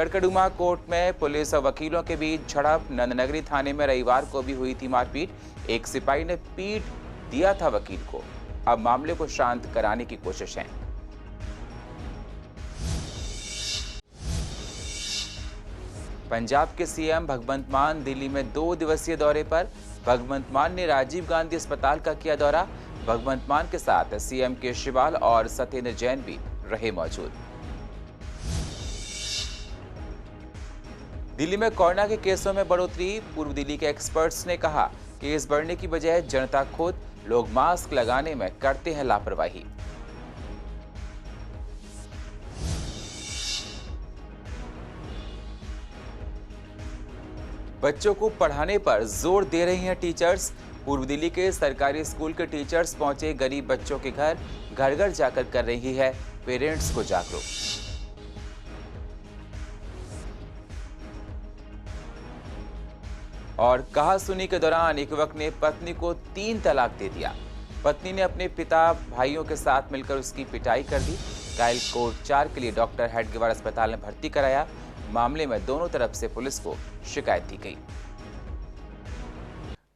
कड़कड़ुमा court में police और वकीलों के बीच झड़प। नंदनगरी थाने में रविवार को भी हुई थी मारपीट। एक सिपाही ने पीट दिया था वकील को। अब मामले को शांत कराने की कोशिश है। पंजाब के सीएम भगवंत मान दिल्ली में 2 दिवसीय दौरे पर। भगवंत मान ने राजीव गांधी अस्पताल का किया दौरा। भगवंत मान के साथ सीएम केजरीवाल और सत्येंद्र जैन भी रहे मौजूद। दिल्ली में कोरोना के केसों में बढ़ोतरी। पूर्व दिल्ली के एक्सपर्ट्स ने कहा केस बढ़ने की बजाय जनता खुद लोग मास्क लगाने में करते हैं लापरवाही। बच्चों को पढ़ाने पर जोर दे रही हैं टीचर्स। पूर्व दिल्ली के सरकारी स्कूल के टीचर्स पहुंचे गरीब बच्चों के घर। घर घर जाकर कर रही है पेरेंट्स को जागरूक। और कहा सुनी के दौरान एक युवक ने पत्नी को 3 तलाक दे दिया। पत्नी ने अपने पिता भाइयों के साथ मिलकर उसकी पिटाई कर दी। घायल को उपचार के लिए डॉक्टर हेडगेवार अस्पताल में भर्ती कराया। मामले में दोनों तरफ से पुलिस को शिकायत दी गई।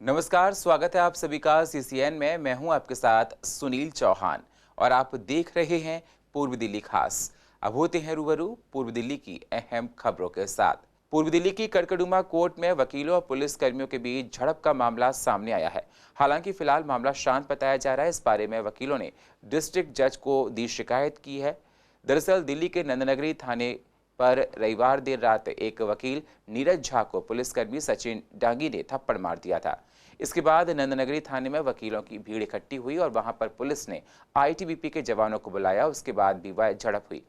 नमस्कार, स्वागत है आप सभी का सीसीएन में। मैं हूं आपके साथ सुनील चौहान और आप देख रहे हैं पूर्व दिल्ली खास। अब होते हैं रूबरू पूर्व दिल्ली की अहम खबरों के साथ। पूर्व दिल्ली की कड़कड़ुमा कोर्ट में वकीलों और पुलिस कर्मियों के बीच झड़प का मामला सामने आया है। हालांकि फिलहाल मामला शांत बताया जा रहा है। इस बारे में वकीलों ने डिस्ट्रिक्ट जज को दी शिकायत की है। दरअसल दिल्ली के नंदनगरी थाने पर रविवार देर रात एक वकील नीरज झा को पुलिसकर्मी सचिन डांगी ने थप्पड़ मार दिया था। इसके बाद नंदनगरी थाने में वकीलों की भीड़ इकट्ठी हुई और वहां पर पुलिस ने आईटीबीपी के जवानों को बुलाया। उसके बाद भी वह झड़प हुई।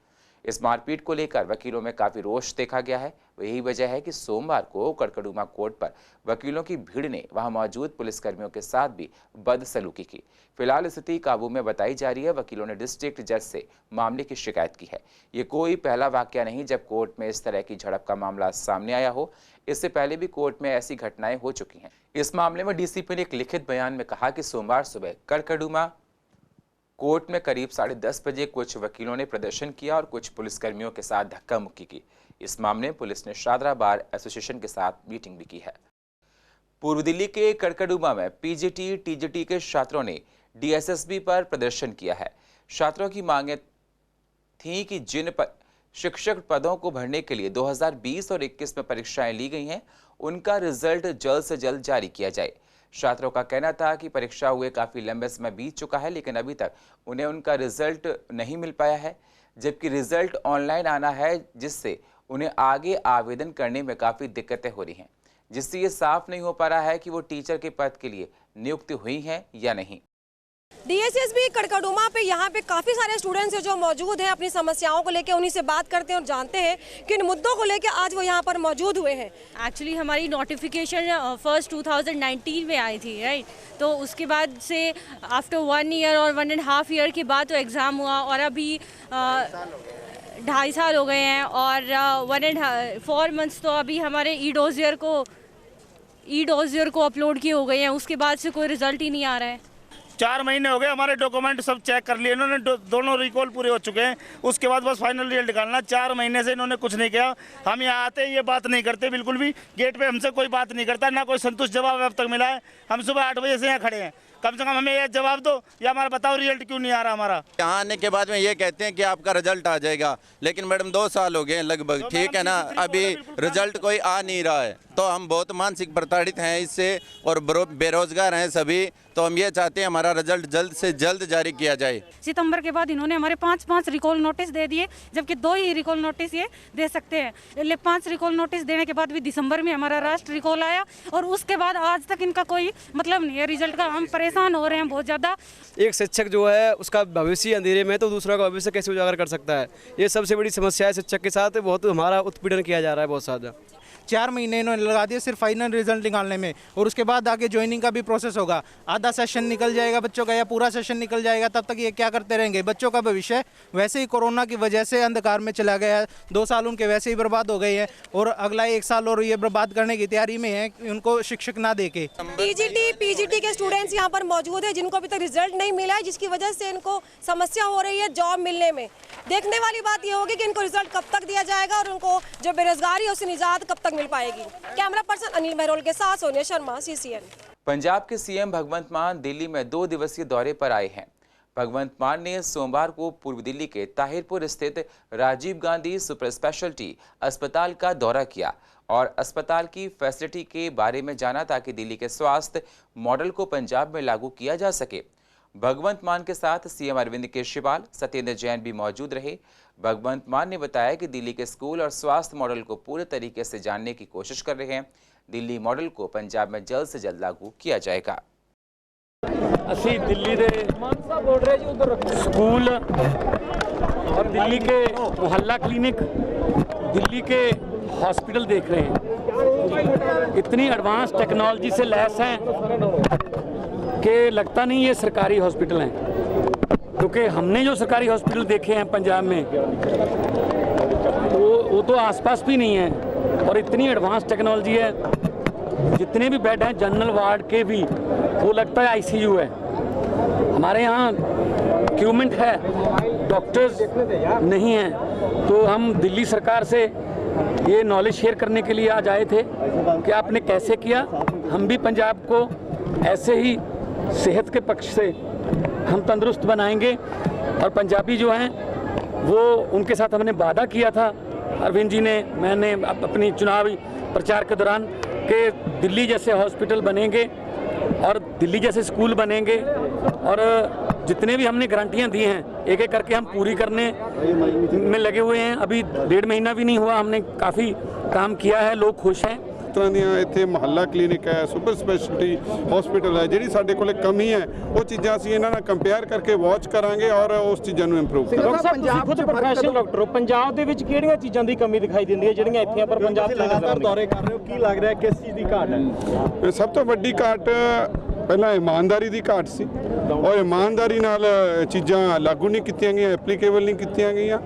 इस मारपीट को लेकर वकीलों में काफी रोष देखा गया है। यही वजह है कि सोमवार को कड़कड़ुमा कोर्ट पर वकीलों की भीड़ ने वहां मौजूद पुलिसकर्मियों के साथ भी बदसलूकी की। फिलहाल स्थिति काबू में बताई जा रही है। वकीलों ने डिस्ट्रिक्ट जज से मामले की शिकायत की है। ये कोई पहला वाकया नहीं जब कोर्ट में इस तरह की झड़प का मामला सामने आया हो। इससे पहले भी कोर्ट में ऐसी घटनाएं हो चुकी हैं। इस मामले में डीसीपी ने एक लिखित बयान में कहा कि सोमवार सुबह कड़कड़ुमा कोर्ट में करीब 10:30 बजे कुछ वकीलों ने प्रदर्शन किया और कुछ पुलिसकर्मियों के साथ धक्का मुक्की की। इस मामले में पुलिस ने शादरा बार एसोसिएशन के साथ मीटिंग भी की है। पूर्व दिल्ली के कड़कड़ुमा में पीजीटी टीजीटी के छात्रों ने डीएसएसबी पर प्रदर्शन किया है। छात्रों की मांगे थी कि जिन शिक्षक पदों को भरने के लिए 2020 और 21 में परीक्षाएं ली गई हैं, उनका रिजल्ट जल्द से जल्द जारी किया जाए। छात्रों का कहना था कि परीक्षा हुए काफी लंबे समय बीत चुका है, लेकिन अभी तक उन्हें उनका रिजल्ट नहीं मिल पाया है, जबकि रिजल्ट ऑनलाइन आना है, जिससे उन्हें आगे आवेदन करने में काफी दिक्कतें हो रही हैं, जिससे ये साफ नहीं हो पा रहा है कि वो टीचर के पद के लिए नियुक्त हुई हैं या नहीं। डीएसएसबी कड़कड़ुमा पे यहाँ पे काफ़ी सारे स्टूडेंट्स हैं जो मौजूद हैं। अपनी समस्याओं को लेकर उन्हीं से बात करते हैं और जानते हैं कि इन मुद्दों को लेकर आज वो यहाँ पर मौजूद हुए हैं। एक्चुअली हमारी नोटिफिकेशन फर्स्ट 2019 में आई थी, राइट। तो उसके बाद से आफ्टर 1 ईयर और 1.5 ईयर के बाद तो एग्ज़ाम हुआ और अभी 2.5 साल हो गए हैं और 4 मंथ्स तो अभी हमारे ई डोजियर को अपलोड किए हो गए हैं। उसके बाद से कोई रिजल्ट ही नहीं आ रहा है। 4 महीने हो गए, हमारे डॉक्यूमेंट सब चेक कर लिए इन्होंने, दोनों रिकॉल पूरे हो चुके हैं। उसके बाद बस फाइनल रिजल्ट निकालना। 4 महीने से इन्होंने कुछ नहीं किया। हम यहाँ आते हैं, ये बात नहीं करते बिल्कुल भी। गेट पे हमसे कोई बात नहीं करता, ना कोई संतुष्ट जवाब अब तक मिला है। हम सुबह 8 बजे से यहाँ खड़े हैं। कम से कम हमें ये जवाब दो या हमारा बताओ रिजल्ट क्यों नहीं आ रहा हमारा। यहाँ आने के बाद में ये कहते हैं कि आपका रिजल्ट आ जाएगा, लेकिन मैडम 2 साल हो गए लगभग, ठीक है ना, अभी रिजल्ट कोई आ नहीं रहा है। तो हम बहुत मानसिक प्रताड़ित हैं इससे और बेरोजगार हैं सभी। तो हम ये चाहते हैं हमारा रिजल्ट जल्द से जल्द जारी किया जाए। सितंबर के बाद इन्होंने हमारे 5 रिकॉल नोटिस दे दिए, जबकि 2 ही रिकॉल नोटिस ये दे सकते हैं। 5 रिकॉल नोटिस देने के बाद भी दिसंबर में हमारा लास्ट रिकॉल आया और उसके बाद आज तक इनका कोई मतलब नहीं है रिजल्ट का। हम परेशान हो रहे हैं बहुत ज़्यादा। एक शिक्षक जो है उसका भविष्य अंधेरे में, तो दूसरा का भविष्य कैसे उजागर कर सकता है। ये सबसे बड़ी समस्या है शिक्षक के साथ। बहुत हमारा उत्पीड़न किया जा रहा है बहुत ज़्यादा। 4 महीने इन्होंने लगा दिए सिर्फ फाइनल रिजल्ट निकालने में, और उसके बाद आगे ज्वाइनिंग का भी प्रोसेस होगा। आधा सेशन निकल जाएगा बच्चों का या पूरा सेशन निकल जाएगा, तब तक ये क्या करते रहेंगे? बच्चों का भविष्य वैसे ही कोरोना की वजह से अंधकार में चला गया है। 2 साल उनके वैसे ही बर्बाद हो गए हैं और अगला 1 साल और ये बर्बाद करने की तैयारी में है, उनको शिक्षक ना देके। टीजीटी पीजीटी के स्टूडेंट्स यहाँ पर मौजूद है जिनको अभी तक रिजल्ट नहीं मिला है, जिसकी वजह से इनको समस्या हो रही है जॉब मिलने में। देखने वाली बात ये होगी कि इनको रिजल्ट कब तक दिया जाएगा और उनको जो बेरोजगारी है उससे निजात कब तक मिल पाएगी। कैमरा पर्सन अनिल महरोल के साथ सोनिया शर्मा, CCN। पंजाब के सीएम भगवंत मान दिल्ली में 2 दिवसीय दौरे पर आए हैं। भगवंत मान ने सोमवार को पूर्व दिल्ली के ताहिरपुर स्थित राजीव गांधी सुपर स्पेशलिटी अस्पताल का दौरा किया और अस्पताल की फैसिलिटी के बारे में जाना ताकि दिल्ली के स्वास्थ्य मॉडल को पंजाब में लागू किया जा सके। भगवंत मान के साथ सीएम अरविंद केजरीवाल, सत्येंद्र जैन भी मौजूद रहे। भगवंत मान ने बताया कि दिल्ली के स्कूल और स्वास्थ्य मॉडल को पूरे तरीके से जानने की कोशिश कर रहे हैं। दिल्ली मॉडल को पंजाब में जल्द से जल्द लागू किया जाएगा। ਅਸੀਂ ਦਿੱਲੀ ਦੇ स्कूल और दिल्ली के मोहल्ला क्लिनिक, दिल्ली के हॉस्पिटल देख रहे हैं। इतनी एडवांस टेक्नोलॉजी से लैस हैं कि लगता नहीं ये सरकारी हॉस्पिटल हैं, क्योंकि हमने जो सरकारी हॉस्पिटल देखे हैं पंजाब में वो तो आसपास भी नहीं है और इतनी एडवांस टेक्नोलॉजी है। जितने भी बेड हैं जनरल वार्ड के भी, वो लगता है ICU है। हमारे यहाँ इक्विपमेंट है, डॉक्टर्स नहीं हैं। तो हम दिल्ली सरकार से ये नॉलेज शेयर करने के लिए आज आए थे कि आपने कैसे किया। हम भी पंजाब को ऐसे ही सेहत के पक्ष से हम तंदुरुस्त बनाएंगे और पंजाबी जो हैं वो उनके साथ हमने वादा किया था अरविंद जी ने, मैंने अपनी चुनावी प्रचार के दौरान कि दिल्ली जैसे हॉस्पिटल बनेंगे और दिल्ली जैसे स्कूल बनेंगे और जितने भी हमने गारंटियां दी हैं एक एक करके हम पूरी करने में लगे हुए हैं। अभी 1.5 महीना भी नहीं हुआ, हमने काफ़ी काम किया है, लोग खुश हैं। तरह ਦੀਆਂ ਇੱਥੇ ਮੁਹੱਲਾ ਕਲੀਨਿਕ ਹੈ, ਸੁਪਰ ਸਪੈਸ਼ਲਿਟੀ ਹਸਪੀਟਲ ਹੈ। ਜਿਹੜੀ ਸਾਡੇ ਕੋਲੇ ਕਮੀ ਹੈ ਉਹ ਚੀਜ਼ਾਂ ਅਸੀਂ ਇਹਨਾਂ ਨਾਲ ਕੰਪੇਅਰ ਕਰਕੇ ਵਾਚ ਕਰਾਂਗੇ ਔਰ ਉਸ ਚੀਜ਼ਾਂ ਨੂੰ ਇੰਪਰੂਵ ਕਰਾਂਗੇ। ਡਾਕਟਰ ਸਾਹਿਬ ਤੁਸੀਂ ਖੁਦ ਪ੍ਰੋਫੈਸ਼ਨਲ ਡਾਕਟਰ ਹੋ, ਪੰਜਾਬ ਦੇ ਵਿੱਚ ਕਿਹੜੀਆਂ ਚੀਜ਼ਾਂ ਦੀ ਕਮੀ ਦਿਖਾਈ ਦਿੰਦੀ ਹੈ ਜਿਹੜੀਆਂ ਇੱਥੇ ਪਰ ਪੰਜਾਬ 'ਚ ਲਗਾਤਾਰ ਦੌਰੇ ਕਰ ਰਹੇ ਹੋ, ਕੀ ਲੱਗ ਰਿਹਾ ਕਿਸ ਚੀਜ਼ ਦੀ ਘਾਟ ਹੈ? ਸਭ ਤੋਂ ਵੱਡੀ ਘਾਟ ਪਹਿਲਾਂ ਇਮਾਨਦਾਰੀ ਦੀ ਘਾਟ ਸੀ ਔਰ ਇਮਾਨਦਾਰੀ ਨਾਲ ਚੀਜ਼ਾਂ ਲਾਗੂ ਨਹੀਂ ਕੀਤੀਆਂ ਗਈਆਂ, ਐਪਲੀਕੇਬਲ ਨਹੀਂ ਕੀਤੀਆਂ ਗਈਆਂ।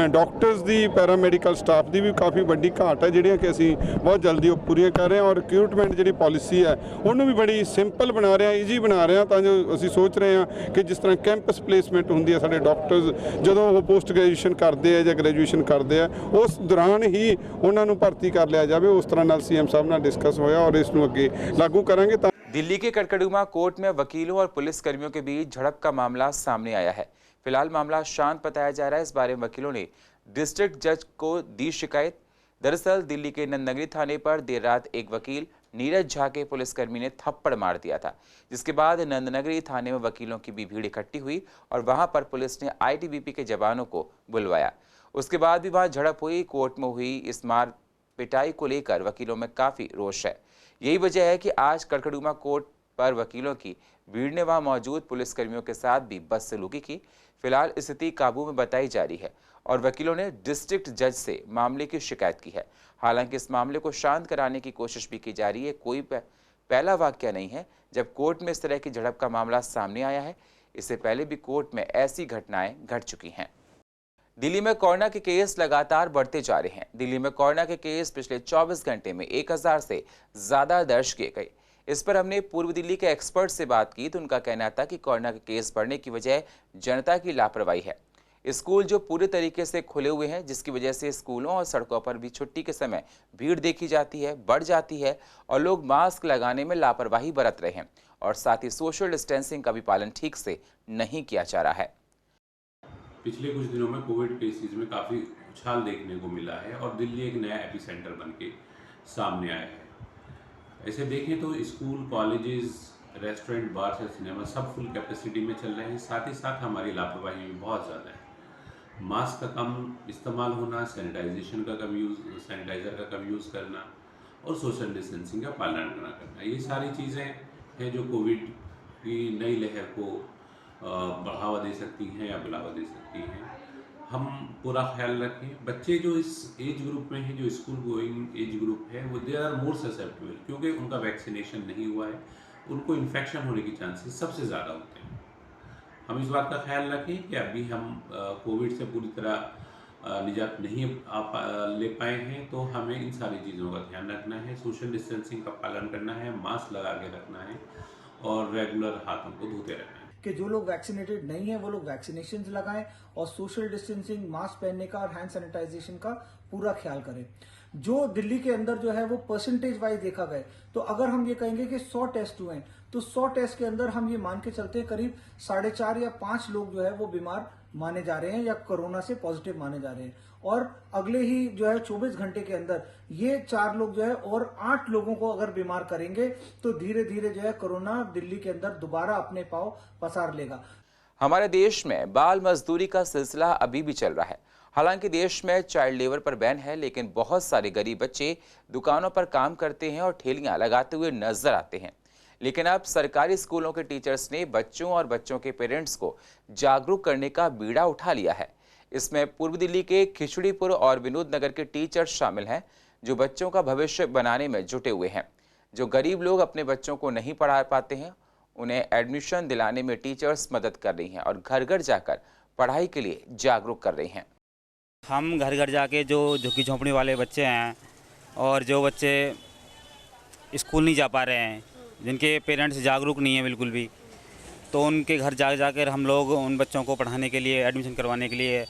ਡਾਕਟਰਸ ਦੀ, ਪੈਰਾਮੈਡੀਕਲ ਸਟਾਫ ਦੀ ਵੀ ਕਾਫੀ ਵੱਡੀ ਘਾਟ ਹੈ ਜਿਹੜੀਆਂ ਕਿ ਅਸੀਂ ਬਹੁਤ ਜਲਦੀ ਉਹ ਪੂਰੀਆਂ ਕਰ ਰਹੇ ਹਾਂ। ਔਰ ਰਿਕਰੂਟਮੈਂਟ ਜਿਹੜੀ ਪਾਲਿਸੀ ਹੈ ਉਹਨੂੰ ਵੀ ਬੜੀ ਸਿੰਪਲ ਬਣਾ ਰਹੇ ਹਾਂ, ਈਜ਼ੀ ਬਣਾ ਰਹੇ ਹਾਂ, ਤਾਂ ਜੋ ਅਸੀਂ ਸੋਚ ਰਹੇ ਹਾਂ ਕਿ ਜਿਸ ਤਰ੍ਹਾਂ ਕੈਂਪਸ ਪਲੇਸਮੈਂਟ ਹੁੰਦੀ ਹੈ, ਸਾਡੇ ਡਾਕਟਰਸ ਜਦੋਂ ਉਹ ਪੋਸਟ ਗ੍ਰੈਜੂਏਸ਼ਨ ਕਰਦੇ ਆ ਜਾਂ ਗ੍ਰੈਜੂਏਸ਼ਨ ਕਰਦੇ ਆ ਉਸ ਦੌਰਾਨ ਹੀ ਉਹਨਾਂ ਨੂੰ ਭਰਤੀ ਕਰ ਲਿਆ ਜਾਵੇ। ਉਸ ਤਰ੍ਹਾਂ ਨਾਲ CM ਸਾਹਿਬ ਨਾਲ ਡਿਸਕਸ ਹੋਇਆ ਔਰ ਇਸ ਨੂੰ ਅੱਗੇ लागू करेंगे। दिल्ली के कड़कड़ुमा कोर्ट में वकीलों और पुलिस कर्मियों के बीच झड़प का मामला सामने आया है। फिलहाल मामला शांत बताया जा रहा है। इस बारे में वकीलों ने डिस्ट्रिक्ट जज को दी शिकायत। दरअसल दिल्ली के नंदनगरी थाने पर देर रात एक वकील नीरज झा के पुलिसकर्मी ने थप्पड़ मार दिया था, जिसके बाद नंदनगरी थाने में वकीलों की भी भीड़ इकट्ठी हुई और वहां पर पुलिस ने ITBP के जवानों को बुलवाया। उसके बाद भी वहां झड़प हुई। कोर्ट में हुई इस मार पिटाई को लेकर वकीलों में काफी रोष है। यही वजह है कि आज कड़कड़ुमा कोर्ट पर वकीलों की भीड़ ने वहां मौजूद पुलिसकर्मियों के साथ भी बदसलूकी की। फिलहाल स्थिति काबू में बताई जा रही है और वकीलों ने डिस्ट्रिक्ट जज से मामले की शिकायत की है। हालांकि इस मामले को शांत कराने की कोशिश भी की जा रही है। कोई पहला वाकया नहीं है जब कोर्ट में इस तरह की झड़प का मामला सामने आया है। इससे पहले भी कोर्ट में ऐसी घटनाएं घट चुकी हैं। दिल्ली में कोरोना के केस लगातार बढ़ते जा रहे हैं। दिल्ली में कोरोना के केस पिछले 24 घंटे में 1000 से ज्यादा दर्ज किए गए। इस पर हमने पूर्व दिल्ली के एक्सपर्ट से बात की तो उनका कहना था कि कोरोना के केस बढ़ने की वजह जनता की लापरवाही है। स्कूल जो पूरे तरीके से खुले हुए हैं, जिसकी वजह से स्कूलों और सड़कों पर भी छुट्टी के समय भीड़ देखी जाती है, बढ़ जाती है और लोग मास्क लगाने में लापरवाही बरत रहे हैं और साथ ही सोशल डिस्टेंसिंग का भी पालन ठीक से नहीं किया जा रहा है। पिछले कुछ दिनों में कोविड केसेस में काफ़ी उछाल देखने को मिला है और दिल्ली एक नया एपिसेंटर बन के सामने आया है। ऐसे देखें तो स्कूल, कॉलेजेस, रेस्टोरेंट, बार से सिनेमा सब फुल कैपेसिटी में चल रहे हैं। साथ ही साथ हमारी लापरवाही भी बहुत ज़्यादा है। मास्क का कम इस्तेमाल होना, सैनिटाइजेशन का कम यूज़, सैनिटाइज़र का कम यूज़ करना और सोशल डिस्टेंसिंग का पालन ना करना, ये सारी चीज़ें हैं जो कोविड की नई लहर को बढ़ावा दे सकती हैं या बुलावा दे सकती हैं। हम पूरा ख्याल रखें। बच्चे जो इस एज ग्रुप में हैं, जो स्कूल गोइंग एज ग्रुप है, वो दे आर मोर ससेप्टेबल, क्योंकि उनका वैक्सीनेशन नहीं हुआ है, उनको इन्फेक्शन होने के चांसेस सबसे ज़्यादा होते हैं। हम इस बात का ख्याल रखें कि अभी हम कोविड से पूरी तरह निजात नहीं ले पाए हैं, तो हमें इन सारी चीज़ों का ध्यान रखना है, सोशल डिस्टेंसिंग का पालन करना है, मास्क लगा के रखना है और रेगुलर हाथों को धोते रहना है। कि जो लोग वैक्सीनेटेड नहीं है वो लोग वैक्सीनेशन लगाएं और सोशल डिस्टेंसिंग, मास्क पहनने का और हैंड सैनिटाइजेशन का पूरा ख्याल करें। जो दिल्ली के अंदर जो है वो परसेंटेज वाइज देखा गया, तो अगर हम ये कहेंगे कि 100 टेस्ट हुए हैं तो 100 टेस्ट के अंदर हम ये मान के चलते हैं करीब 4.5 या 5 लोग जो है वो बीमार माने जा रहे हैं या कोरोना से पॉजिटिव माने जा रहे हैं, और अगले ही जो है 24 घंटे के अंदर ये 4 लोग जो है और 8 लोगों को अगर बीमार करेंगे तो धीरे धीरे जो है कोरोना दिल्ली के अंदर दोबारा अपने पांव पसार लेगा। हमारे देश में बाल मजदूरी का सिलसिला अभी भी चल रहा है। हालांकि देश में चाइल्ड लेबर पर बैन है, लेकिन बहुत सारे गरीब बच्चे दुकानों पर काम करते हैं और ठेलियां लगाते हुए नजर आते हैं। लेकिन अब सरकारी स्कूलों के टीचर्स ने बच्चों और बच्चों के पेरेंट्स को जागरूक करने का बीड़ा उठा लिया है। इसमें पूर्व दिल्ली के खिचड़ीपुर और विनोद नगर के टीचर्स शामिल हैं, जो बच्चों का भविष्य बनाने में जुटे हुए हैं। जो गरीब लोग अपने बच्चों को नहीं पढ़ा पाते हैं, उन्हें एडमिशन दिलाने में टीचर्स मदद कर रही हैं और घर घर जाकर पढ़ाई के लिए जागरूक कर रही हैं। हम घर घर जाके जो झुग्गी झोंपड़ी वाले बच्चे हैं और जो बच्चे स्कूल नहीं जा पा रहे हैं, जिनके पेरेंट्स जागरूक नहीं हैं बिल्कुल भी, तो उनके घर जाकर हम लोग उन बच्चों को पढ़ाने के लिए, एडमिशन करवाने के लिए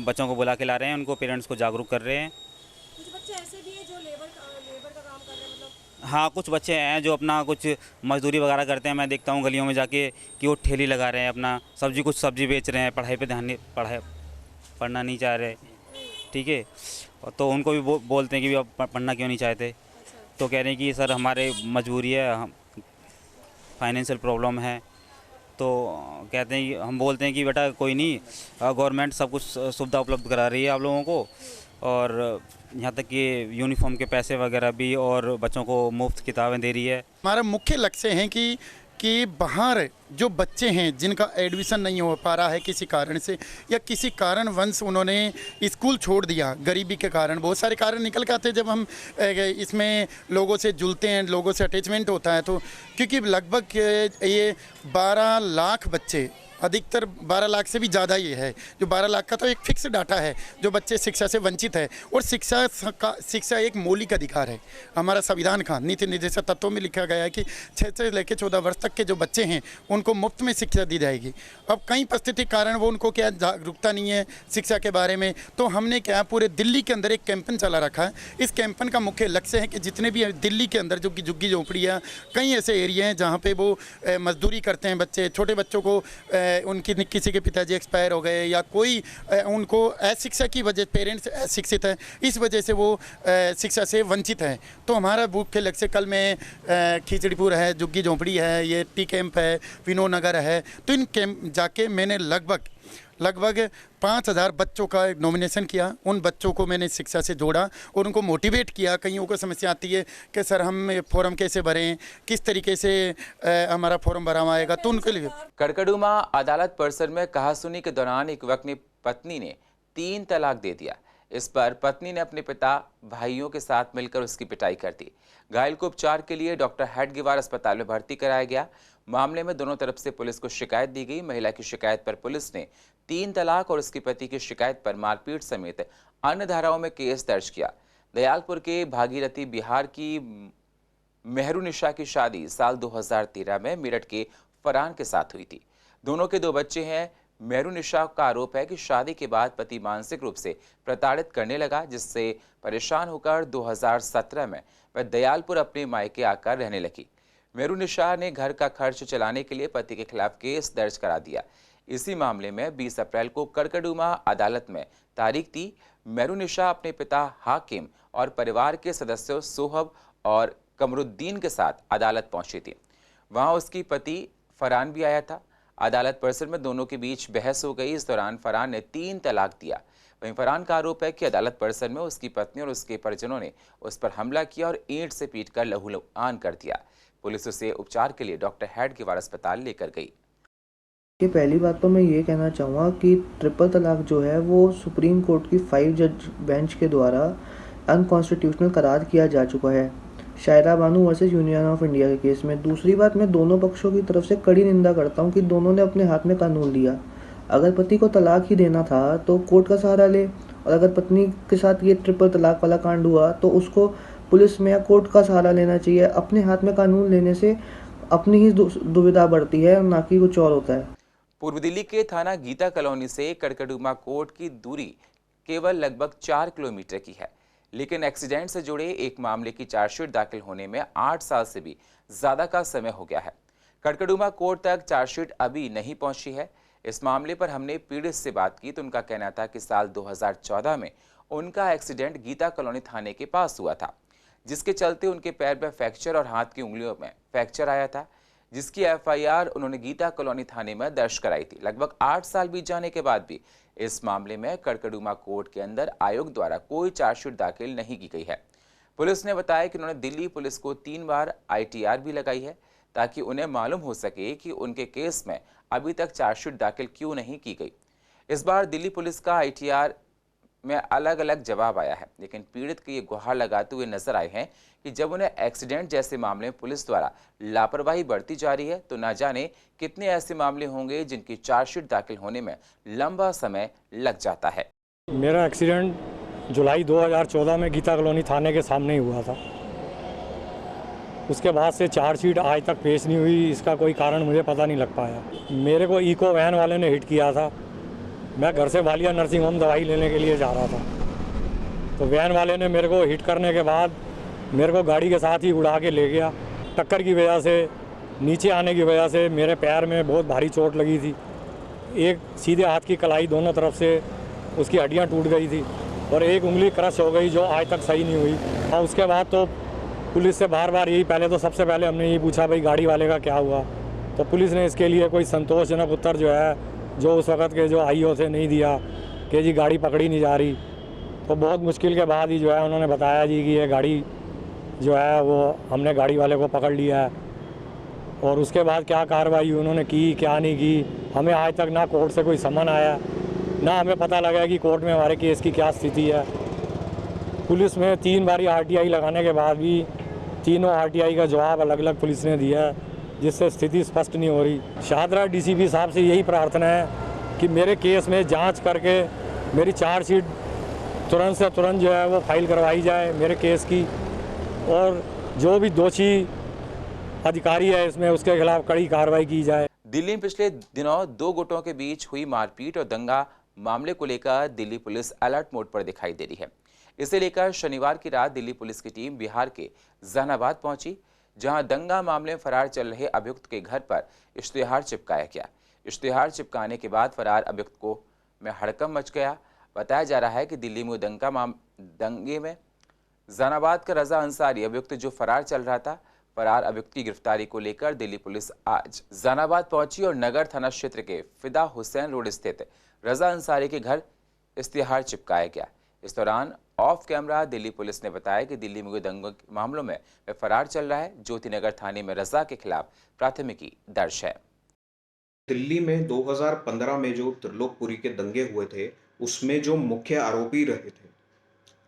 बच्चों को बुला के ला रहे हैं, उनको पेरेंट्स को जागरूक कर रहे हैं। कुछ बच्चे ऐसे भी हैं जो लेबर का काम कर रहे हैं, मतलब हाँ, कुछ बच्चे हैं जो अपना कुछ मजदूरी वगैरह करते हैं। मैं देखता हूँ गलियों में जाके कि वो ठेली लगा रहे हैं, अपना कुछ सब्जी बेच रहे हैं, पढ़ाई पे ध्यान नहीं, पढ़ना नहीं चाह रहे, ठीक है। तो उनको भी बोलते हैं कि आप पढ़ना क्यों नहीं चाहते, तो कह रहे हैं कि सर हमारे मजबूरी है, फाइनेंशियल प्रॉब्लम है। तो कहते हैं, हम बोलते हैं कि बेटा कोई नहीं, गवर्नमेंट सब कुछ सुविधा उपलब्ध करा रही है आप लोगों को, और यहाँ तक कि यूनिफॉर्म के पैसे वगैरह भी, और बच्चों को मुफ्त किताबें दे रही है। हमारा मुख्य लक्ष्य है कि बाहर जो बच्चे हैं जिनका एडमिशन नहीं हो पा रहा है किसी कारण से, या किसी कारणवश उन्होंने स्कूल छोड़ दिया, गरीबी के कारण, बहुत सारे कारण निकल के आते हैं जब हम इसमें लोगों से जुलते हैं, लोगों से अटैचमेंट होता है। तो क्योंकि लगभग ये 12 लाख बच्चे, अधिकतर 12 लाख से भी ज़्यादा ये है, जो 12 लाख का तो एक फिक्स डाटा है, जो बच्चे शिक्षा से वंचित है। और शिक्षा एक मौलिक अधिकार है। हमारा संविधान का नीति निर्देशक तत्वों में लिखा गया है कि 6 से लेकर 14 वर्ष तक के जो बच्चे हैं उनको मुफ्त में शिक्षा दी जाएगी। अब कई परिस्थिति कारण वो उनको क्या जागरूकता नहीं है शिक्षा के बारे में, तो हमने क्या पूरे दिल्ली के अंदर एक कैंपेन चला रखा है। इस कैंपेन का मुख्य लक्ष्य है कि जितने भी दिल्ली के अंदर जो कि झुग्गी झोंपड़ियाँ, कई ऐसे एरिया हैं जहाँ पर वो मजदूरी करते हैं बच्चे, छोटे बच्चों को उनकी किसी के पिताजी एक्सपायर हो गए या कोई उनको अशिक्षा की वजह, पेरेंट्स अशिक्षित है, इस वजह से वो शिक्षा से वंचित हैं। तो हमारा मुख्य लक्ष्य, कल में खिचड़ीपुर है, झुग्गी झोंपड़ी है, ये टी कैंप है, विनोद नगर है, तो इन कैंप जाके मैंने लगभग 5000 बच्चों का नॉमिनेशन किया। उन बच्चों को मैंने शिक्षा से जोड़ा और उनको मोटिवेट किया। कईयों को समस्या आती है कि सर हम फॉर्म कैसे भरें, किस तरीके से हमारा फॉर्म भरा आएगा, तो उनके लिए। कड़कड़ुमा अदालत परिसर में कहासुनी के दौरान एक वक्त पत्नी ने 3 तलाक दे दिया। इस पर पत्नी ने अपने पिता भाइयों के साथ मिलकर उसकी पिटाई कर दी। घायल को उपचार के लिए डॉक्टर हेडगेवार अस्पताल में भर्ती कराया गया। मामले में दोनों तरफ से पुलिस को शिकायत दी गई। महिला की शिकायत पर पुलिस ने 3 तलाक और उसके पति की शिकायत पर मारपीट समेत अन्य धाराओं में केस दर्ज किया। दयालपुर के भागीरथी बिहार की मेहरुनिशा की शादी साल 2013 में मेरठ के फरहान के साथ हुई थी। दोनों के 2 बच्चे हैं। मेहरुनिशा का आरोप है कि शादी के बाद पति मानसिक रूप से प्रताड़ित करने लगा, जिससे परेशान होकर 2017 में वह दयालपुर अपने मायके आकर रहने लगी। मेहरुनिशा ने घर का खर्च चलाने के लिए पति के खिलाफ केस दर्ज करा दिया। इसी मामले में 20 अप्रैल को कड़कड़ुमा अदालत में तारीख थी। मेहरुनिशा अपने पिता हाकिम और परिवार के सदस्यों सोहब और कमरुद्दीन के साथ अदालत पहुंची थी। वहां उसकी पति फरहान भी आया था। अदालत परिसर में दोनों के बीच बहस हो गई। इस दौरान फरहान ने 3 तलाक दिया। वहीं फरहान का आरोप है कि अदालत परिसर में उसकी पत्नी और उसके परिजनों ने उस पर हमला किया और ईंट से पीटकर लहूलुहान कर दिया। पुलिस उसे उपचार के लिए डॉक्टर हेडगेवार अस्पताल लेकर गई। कि पहली बात तो मैं ये कहना चाहूँगा कि ट्रिपल तलाक जो है वो सुप्रीम कोर्ट की 5 जज बेंच के द्वारा अनकॉन्स्टिट्यूशनल करार किया जा चुका है शायरा बानू वर्सेस यूनियन ऑफ इंडिया के केस में। दूसरी बात, मैं दोनों पक्षों की तरफ से कड़ी निंदा करता हूँ कि दोनों ने अपने हाथ में कानून लिया। अगर पति को तलाक ही देना था तो कोर्ट का सहारा ले, और अगर पत्नी के साथ ये ट्रिपल तलाक वाला कांड हुआ तो उसको पुलिस में या कोर्ट का सहारा लेना चाहिए। अपने हाथ में कानून लेने से अपनी ही दुविधा बढ़ती है, ना कि कुछ और होता है। पूर्व दिल्ली के थाना गीता कॉलोनी से कड़कड़ुमा कोर्ट की दूरी केवल लगभग 4 किलोमीटर की है, लेकिन एक्सीडेंट से जुड़े एक मामले की चार्जशीट दाखिल होने में 8 साल से भी ज्यादा का समय हो गया है। कड़कड़ुमा कोर्ट तक चार्जशीट अभी नहीं पहुंची है। इस मामले पर हमने पीड़ित से बात की तो उनका कहना था कि साल 2014 में उनका एक्सीडेंट गीता कॉलोनी थाने के पास हुआ था, जिसके चलते उनके पैर में फ्रैक्चर और हाथ की उंगलियों में फ्रैक्चर आया था, जिसकी एफआईआर उन्होंने गीता कॉलोनी थाने में दर्ज कराई थी। लगभग 8 साल बीत जाने के बाद भी इस मामले में कड़कड़ुमा कोर्ट के अंदर आयोग द्वारा कोई चार्जशीट दाखिल नहीं की गई है। पुलिस ने बताया कि उन्होंने दिल्ली पुलिस को 3 बार आईटीआर भी लगाई है ताकि उन्हें मालूम हो सके कि उनके केस में अभी तक चार्जशीट दाखिल क्यों नहीं की गई। इस बार दिल्ली पुलिस का आईटीआर में अलग अलग जवाब आया है, लेकिन पीड़ित के ये गुहार लगाते हुए नजर आए हैं कि जब उन्हें एक्सीडेंट जैसे मामले में पुलिस द्वारा लापरवाही बढ़ती जा रही है तो ना जाने कितने ऐसे मामले होंगे जिनकी चार्जशीट दाखिल होने में लंबा समय लग जाता है। मेरा एक्सीडेंट जुलाई 2014 में गीता कॉलोनी थाने के सामने ही हुआ था। उसके बाद से चार्जशीट आज तक पेश नहीं हुई। इसका कोई कारण मुझे पता नहीं लग पाया। मेरे को इको वैन वाले ने हिट किया था। मैं घर से वालिया नर्सिंग होम दवाई लेने के लिए जा रहा था, तो वैन वाले ने मेरे को हिट करने के बाद मेरे को गाड़ी के साथ ही उड़ा के ले गया। टक्कर की वजह से, नीचे आने की वजह से मेरे पैर में बहुत भारी चोट लगी थी। एक सीधे हाथ की कलाई दोनों तरफ से उसकी हड्डियां टूट गई थी और एक उंगली क्रश हो गई जो आज तक सही नहीं हुई। और उसके बाद तो पुलिस से बार बार यही, पहले तो सबसे पहले हमने यही पूछा भाई गाड़ी वाले का क्या हुआ, तो पुलिस ने इसके लिए कोई संतोषजनक उत्तर जो है जो उस वक्त के जो आईओ थे नहीं दिया कि जी गाड़ी पकड़ी नहीं जा रही। तो बहुत मुश्किल के बाद ही जो है उन्होंने बताया जी कि ये गाड़ी जो है वो हमने गाड़ी वाले को पकड़ लिया है। और उसके बाद क्या कार्रवाई उन्होंने की क्या नहीं की, हमें आज तक ना कोर्ट से कोई समन आया, ना हमें पता लगा कि कोर्ट में हमारे केस की क्या स्थिति है। पुलिस में 3 बारी आरटीआई लगाने के बाद भी तीनों आरटीआई का जवाब अलग अलग पुलिस ने दिया है, जिससे स्थिति स्पष्ट नहीं हो रही। शाहदरा डीसीपी साहब से यही प्रार्थना है कि मेरे केस में जांच करके मेरी चार्जशीट तुरंत से तुरंत जो है वो फाइल करवाई जाए मेरे केस की, और जो भी दोषी अधिकारी है इसमें उसके खिलाफ कड़ी कार्रवाई की जाए। दिल्ली में पिछले दिनों 2 गुटों के बीच हुई मारपीट और दंगा मामले को लेकर दिल्ली पुलिस अलर्ट मोड पर दिखाई दे रही है। इसे लेकर शनिवार की रात दिल्ली पुलिस की टीम बिहार के जहानाबाद पहुंची, जहां दंगा मामले में फरार चल रहे अभियुक्त के घर पर इश्तिहार चिपकाया गया। इश्तिहार चिपकाने के बाद फरार अभियुक्त को में हड़कंप मच गया। बताया जा रहा है कि दिल्ली में दंगे में जहानाबाद का रजा अंसारी अभियुक्त जो फरार चल रहा था, फरार अभियुक्त की गिरफ्तारी को लेकर दिल्ली पुलिस आज जहानाबाद पहुंची और नगर थाना क्षेत्र के फिदा हुसैन रोड स्थित रजा अंसारी के घर इश्तिहार चिपकाया गया। इस दौरान ऑफ कैमरा दिल्ली पुलिस ने बताया कि दिल्ली में दंगों के मामलों में वह फरार चल रहा है। ज्योतिनगर थाने में रजा के खिलाफ प्राथमिकी दर्ज है। दिल्ली में 2015 में जो त्रिलोकपुरी के दंगे हुए थे उसमें जो मुख्य आरोपी रहे थे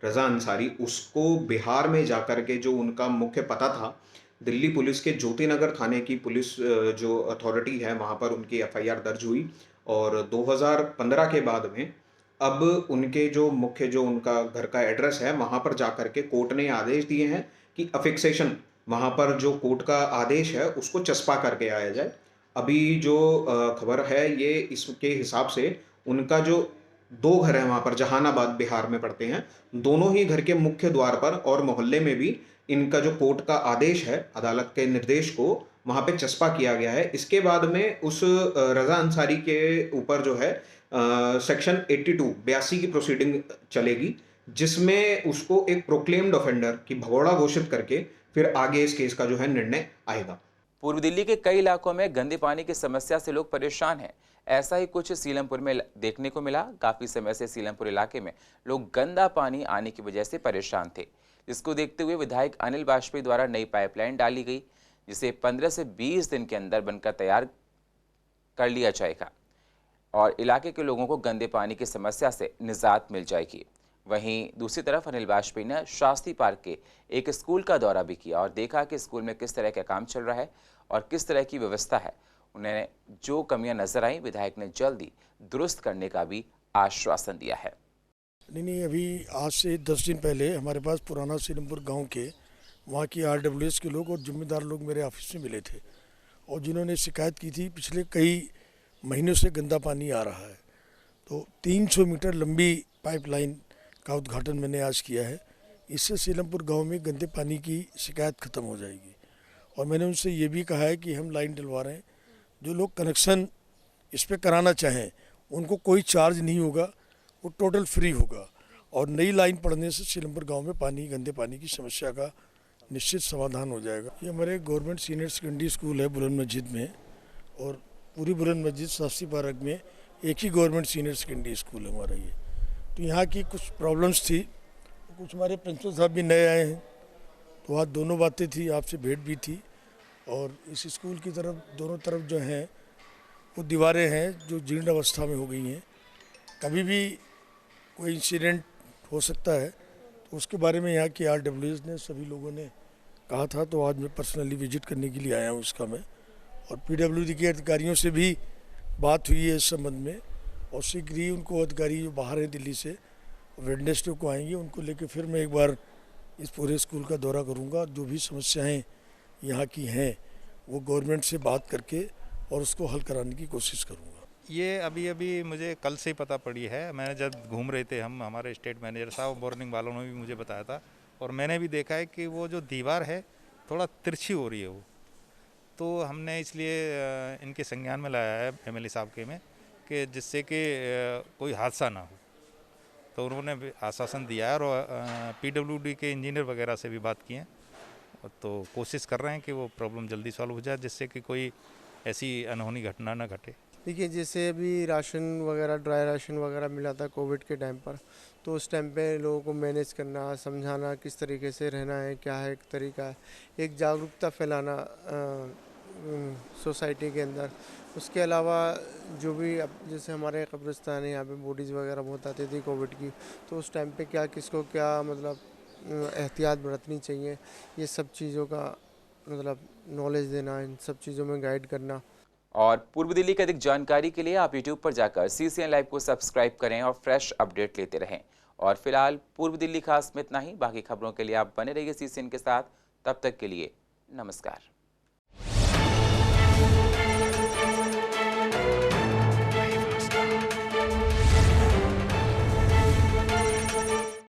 रजा अंसारी, उसको बिहार में जाकर के जो उनका मुख्य पता था, दिल्ली पुलिस के ज्योतिनगर थाने की पुलिस जो अथॉरिटी है वहाँ पर उनकी एफआईआर दर्ज हुई। और 2015 के बाद में अब उनके जो मुख्य जो उनका घर का एड्रेस है वहाँ पर जाकर के कोर्ट ने आदेश दिए हैं कि अफिक्सेशन, वहाँ पर जो कोर्ट का आदेश है उसको चस्पा करके आया जाए। अभी जो खबर है ये इसके हिसाब से उनका जो 2 घर हैं वहाँ पर जहानाबाद बिहार में पड़ते हैं, दोनों ही घर के मुख्य द्वार पर और मोहल्ले में भी इनका जो कोर्ट का आदेश है, अदालत के निर्देश को वहाँ पे चस्पा किया गया है। इसके बाद में उस रजा अंसारी के ऊपर जो है सेक्शन 82 की प्रोसीडिंग चलेगी, जिसमें उसको एक प्रोक्लेम्ड ऑफेंडर की भगोड़ा घोषित करके फिर आगे इस केस का जो है निर्णय आएगा। पूर्व दिल्ली के कई इलाकों में गंदे पानी की समस्या से लोग परेशान हैं। ऐसा ही कुछ सीलमपुर में देखने को मिला। काफी समय से सीलमपुर इलाके में लोग गंदा पानी आने की वजह से परेशान थे, जिसको देखते हुए विधायक अनिल वाजपेयी द्वारा नई पाइपलाइन डाली गई, जिसे 15 से 20 दिन के अंदर बनकर तैयार कर लिया जाएगा और इलाके के लोगों को गंदे पानी की समस्या से निजात मिल जाएगी। वहीं दूसरी तरफ अनिल वाजपेयी ने शास्त्री पार्क के एक स्कूल का दौरा भी किया और देखा कि स्कूल में किस तरह का काम चल रहा है और किस तरह की व्यवस्था है। उन्हें जो कमियां नजर आई विधायक ने जल्दी दुरुस्त करने का भी आश्वासन दिया है। नहीं, अभी आज से 10 दिन पहले हमारे पास पुराना सीलमपुर गांव के वहाँ की RWS के लोग और जिम्मेदार लोग मेरे ऑफिस में मिले थे और जिन्होंने शिकायत की थी पिछले कई महीनों से गंदा पानी आ रहा है। तो 300 मीटर लंबी पाइपलाइन का उद्घाटन मैंने आज किया है। इससे सीलमपुर गांव में गंदे पानी की शिकायत ख़त्म हो जाएगी और मैंने उनसे ये भी कहा है कि हम लाइन डलवा रहे हैं। जो लोग कनेक्शन इस पर कराना चाहें उनको कोई चार्ज नहीं होगा, वो टोटल फ्री होगा और नई लाइन पड़ने से सीलमपुर गांव में गंदे पानी की समस्या का निश्चित समाधान हो जाएगा। ये हमारे गवर्नमेंट सीनियर सेकेंडरी स्कूल है बुलंद मस्जिद में और पूरी बुलंद मस्जिद शास्त्री पार्क में एक ही गवर्नमेंट सीनियर सेकेंडरी स्कूल है हमारा ये। तो यहाँ की कुछ प्रॉब्लम्स थी, कुछ हमारे प्रिंसिपल साहब भी नए आए हैं तो आज दोनों बातें थी, आपसे भेंट भी थी। और इस स्कूल की तरफ दोनों तरफ जो हैं वो दीवारें हैं जो जीर्ण अवस्था में हो गई हैं, कभी भी कोई इंसिडेंट हो सकता है तो उसके बारे में यहाँ की RWS ने सभी लोगों ने कहा था। तो आज मैं पर्सनली विजिट करने के लिए आया हूँ इसका मैं, और PWD के अधिकारियों से भी बात हुई है इस संबंध में और शीघ्र ही उनको अधिकारी जो बाहर हैं दिल्ली से वेडनेसडे को आएंगे, उनको लेके फिर मैं एक बार इस पूरे स्कूल का दौरा करूँगा। जो भी समस्याएँ यहाँ की हैं वो गवर्नमेंट से बात करके और उसको हल कराने की कोशिश करूँगा। ये अभी मुझे कल से ही पता पड़ी है। मैंने जब घूम रहे थे हम, हमारे स्टेट मैनेजर साहब मॉर्निंग वालों ने भी मुझे बताया था और मैंने भी देखा है कि वो जो दीवार है थोड़ा तिरछी हो रही है वो, तो हमने इसलिए इनके संज्ञान में लाया है MLA साहब के में कि जिससे कि कोई हादसा ना हो। तो उन्होंने आश्वासन दिया है और PWD के इंजीनियर वगैरह से भी बात की है तो कोशिश कर रहे हैं कि वो प्रॉब्लम जल्दी सॉल्व हो जाए जिससे कि कोई ऐसी अनहोनी घटना ना घटे। देखिए, जैसे अभी राशन वगैरह ड्राई राशन वगैरह मिला था कोविड के टाइम पर, तो उस टाइम पे लोगों को मैनेज करना, समझाना किस तरीके से रहना है, क्या है एक तरीका है, एक जागरूकता फैलाना सोसाइटी के अंदर। उसके अलावा जो भी जैसे हमारे कब्रिस्तान है यहाँ पे बॉडीज़ वगैरह बहुत आती थी कोविड की, तो उस टाइम पे क्या किसको क्या मतलब एहतियात बरतनी चाहिए, ये सब चीज़ों का मतलब नॉलेज देना, इन सब चीज़ों में गाइड करना। और पूर्व दिल्ली की अधिक जानकारी के लिए आप YouTube पर जाकर CCN लाइव को सब्सक्राइब करें और फ्रेश अपडेट लेते रहें। और फिलहाल पूर्व दिल्ली खास में इतना ही। बाकी खबरों के लिए आप बने रहिए CCN के साथ। तब तक के लिए नमस्कार।